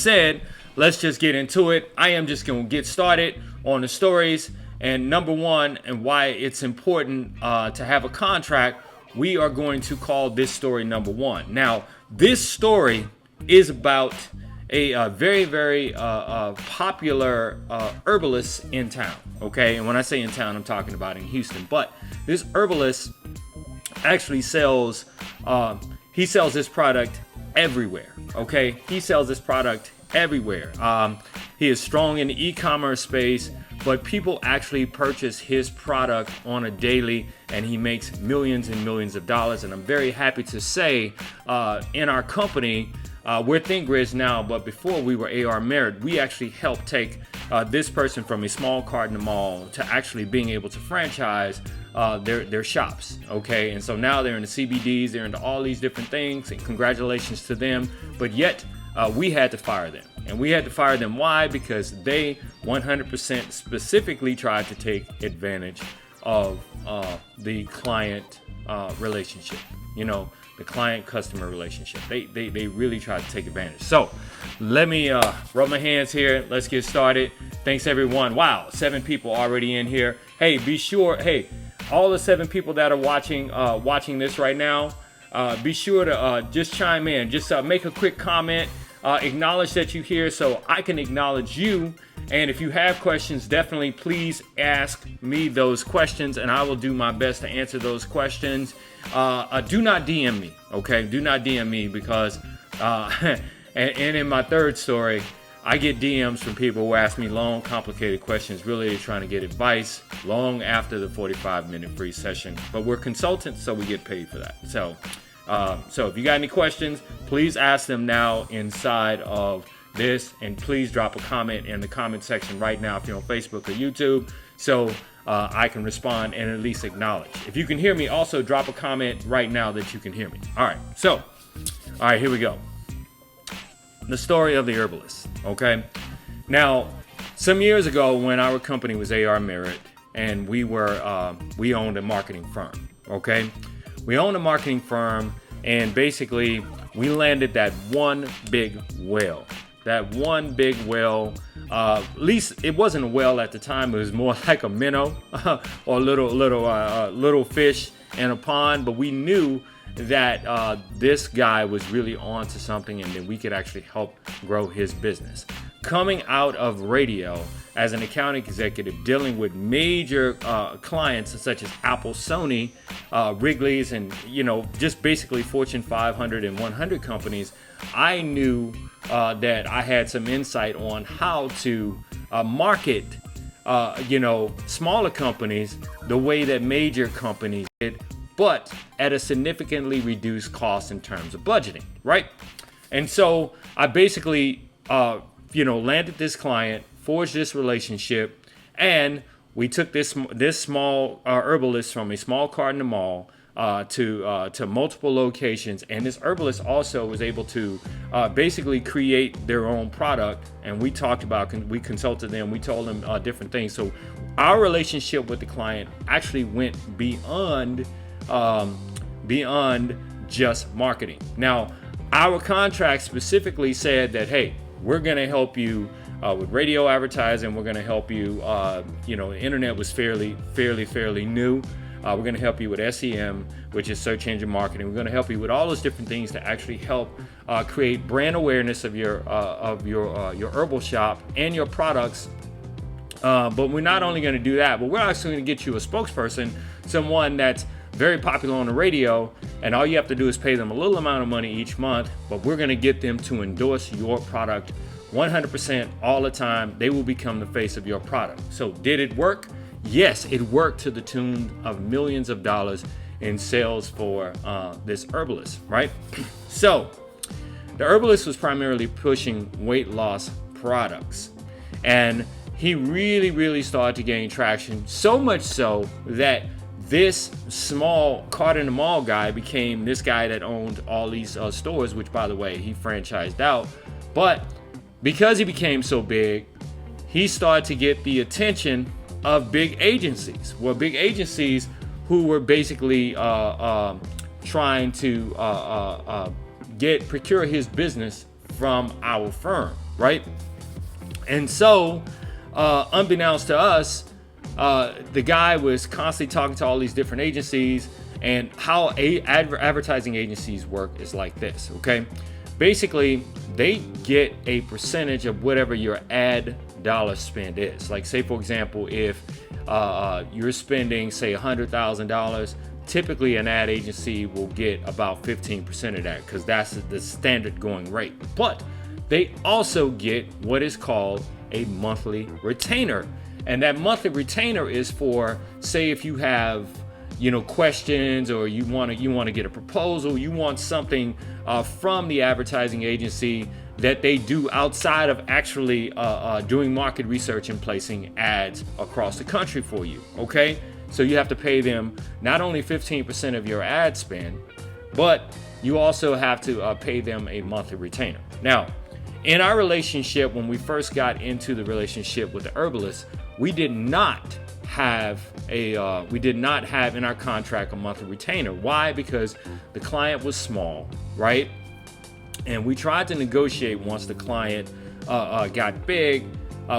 said, let's just get into it. I am just going to get started on the stories. And number one, and why it's important to have a contract, we are going to call this story number one. Now, this story is about a very, very popular herbalist in town. Okay, and when I say in town, I'm talking about in Houston. But this herbalist actually sells this product everywhere. Okay, he sells this product everywhere. He is strong in the e-commerce space, but people actually purchase his product on a daily, and he makes millions and millions of dollars. And I'm very happy to say in our company, we're ThinkGrids now, but before we were AR Merit, we actually helped take this person from a small cart mall to actually being able to franchise their shops. Okay, and so now they're in the CBDs, they're into all these different things, and congratulations to them. But yet we had to fire them. And we had to fire them. Why? Because they 100% specifically tried to take advantage of the client relationship. You know, the client-customer relationship. They really tried to take advantage. So let me rub my hands here. Let's get started. Thanks, everyone. Wow, 7 people already in here. Hey, be sure. Hey, all the 7 people that are watching this right now, be sure to just chime in. Just make a quick comment. Acknowledge that you're here so I can acknowledge you. And if you have questions, definitely please ask me those questions, and I will do my best to answer those questions. Do not DM me, okay? Do not DM me because, and in my third story, I get DMs from people who ask me long, complicated questions, really trying to get advice long after the 45-minute free session. But we're consultants, so we get paid for that. So if you got any questions, please ask them now inside of this, and please drop a comment in the comment section right now if you're on Facebook or YouTube, so I can respond and at least acknowledge. If you can hear me, also drop a comment right now that you can hear me. All right, here we go. The story of the herbalist. Okay, now some years ago when our company was AR Merit, and we owned a marketing firm. Okay. We own a marketing firm, and basically we landed that one big whale. That one big whale, at least it wasn't a whale at the time. It was more like a minnow or little fish in a pond. But we knew that this guy was really on to something, and that we could actually help grow his business. Coming out of radio as an account executive, dealing with major clients such as Apple, Sony, Wrigley's, and just basically Fortune 500 and 100 companies, I knew that I had some insight on how to market smaller companies the way that major companies did, but at a significantly reduced cost in terms of budgeting, right? And so I basically landed this client, forged this relationship, and we took this small herbalist from a small cart in the mall to multiple locations. And this herbalist also was able to basically create their own product. And we we consulted them, we told them different things. So our relationship with the client actually went beyond just marketing. Now, our contract specifically said that, hey, we're going to help you with radio advertising. We're going to help you, the internet was fairly new. We're going to help you with SEM, which is search engine marketing. We're going to help you with all those different things to actually help create brand awareness of your herbal shop and your products. But we're not only going to do that, but we're actually going to get you a spokesperson, someone that's very popular on the radio, and all you have to do is pay them a little amount of money each month, but we're going to get them to endorse your product 100% all the time. They will become the face of your product. So did it work? Yes, it worked to the tune of millions of dollars in sales for this herbalist, right? So the herbalist was primarily pushing weight loss products, and he really started to gain traction, so much so that this small cart in the mall guy became this guy that owned all these stores, which, by the way, he franchised out. But because he became so big, he started to get the attention of big agencies. Well, big agencies who were basically trying to procure his business from our firm. right? And so, unbeknownst to us, the guy was constantly talking to all these different agencies. And how advertising agencies work is like this, okay? Basically, they get a percentage of whatever your ad dollar spend is. Like, say, for example, if you're spending, say, $100,000, typically an ad agency will get about 15% of that because that's the standard going rate. But they also get what is called a monthly retainer. And that monthly retainer is for, say, if you have questions, or you want to get a proposal, you want something from the advertising agency that they do outside of actually doing market research and placing ads across the country for you, okay? So you have to pay them not only 15% of your ad spend, but you also have to pay them a monthly retainer. Now, in our relationship, when we first got into the relationship with the Herbalist, we did not have in our contract a monthly retainer. Why? Because the client was small, right? And we tried to negotiate once the client got big.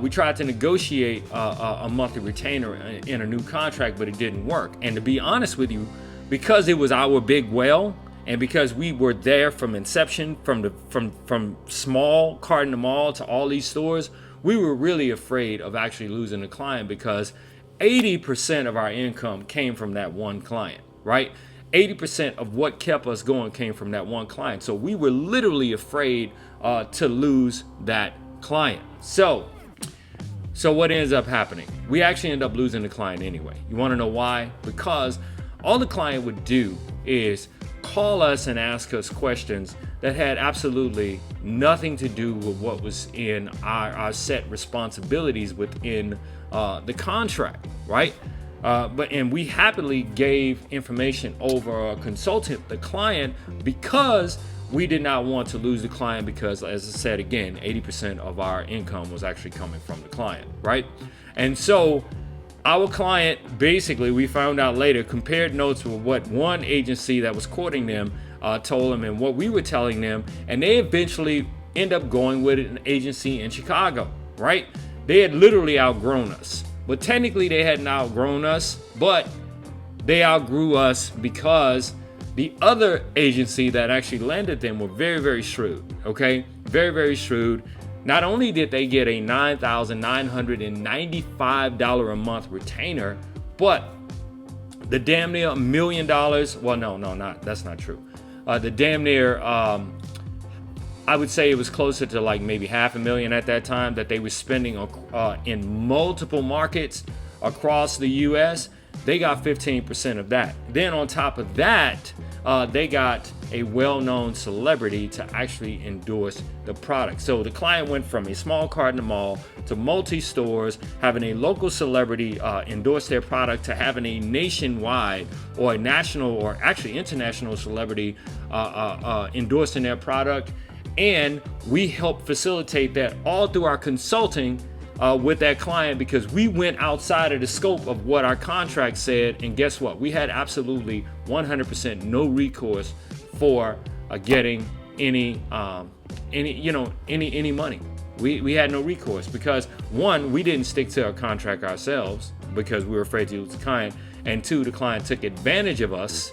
We tried to negotiate a monthly retainer in a new contract, but it didn't work. And to be honest with you, because it was our big well, and because we were there from inception, from small Carton to Mall to all these stores, we were really afraid of actually losing the client, because 80% of our income came from that one client, right? 80% of what kept us going came from that one client. So we were literally afraid to lose that client. So what ends up happening? We actually end up losing the client anyway. You want to know why? Because all the client would do is call us and ask us questions that had absolutely nothing to do with what was in our set responsibilities within the contract, right? And we happily gave information over a consultant, the client, because we did not want to lose the client, because, as I said again, 80% of our income was actually coming from the client, right? And so our client, basically, we found out later, compared notes with what one agency that was courting them told them and what we were telling them, and they eventually end up going with an agency in Chicago, right? They had literally outgrown us. But technically they hadn't outgrown us, but they outgrew us because the other agency that actually landed them were very, very shrewd, okay? Very, very shrewd. Not only did they get a $9,995 a month retainer, but the damn near $1 million, well, that's not true. The damn near, I would say it was closer to like maybe $500,000 at that time that they were spending in multiple markets across the U.S. They got 15% of that. Then on top of that, they got a well-known celebrity to actually endorse the product. So the client went from a small Carton Mall to multi-stores, having a local celebrity endorse their product, to having a nationwide or a national or actually international celebrity endorsing their product. And we helped facilitate that all through our consulting with that client, because we went outside of the scope of what our contract said. And guess what? We had absolutely 100% no recourse for getting any money. We had no recourse because, one, we didn't stick to our contract ourselves because we were afraid to lose the client, and two, the client took advantage of us,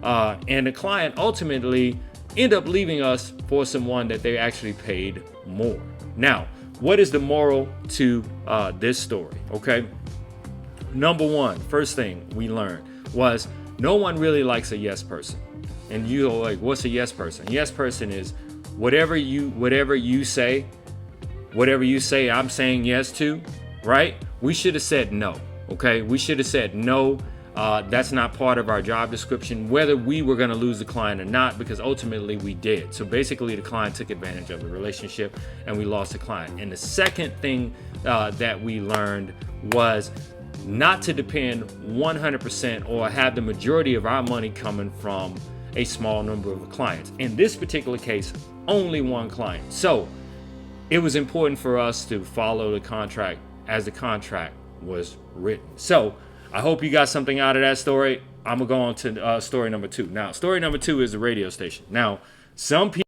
and the client ultimately ended up leaving us for someone that they actually paid more. Now, what is the moral to this story? Okay, number one, first thing we learned was no one really likes a yes person. And you're like, what's a yes person? Yes person is whatever you say, I'm saying yes to, right? We should have said no. Okay, we should have said no. That's not part of our job description, whether we were going to lose the client or not, because ultimately we did. So basically the client took advantage of the relationship and we lost the client. And the second thing that we learned was not to depend 100% or have the majority of our money coming from a small number of clients. In this particular case, only one client. So it was important for us to follow the contract as the contract was written. So I hope you got something out of that story. I'm going to go on to story number two. Now, story number two is the radio station. Now, some people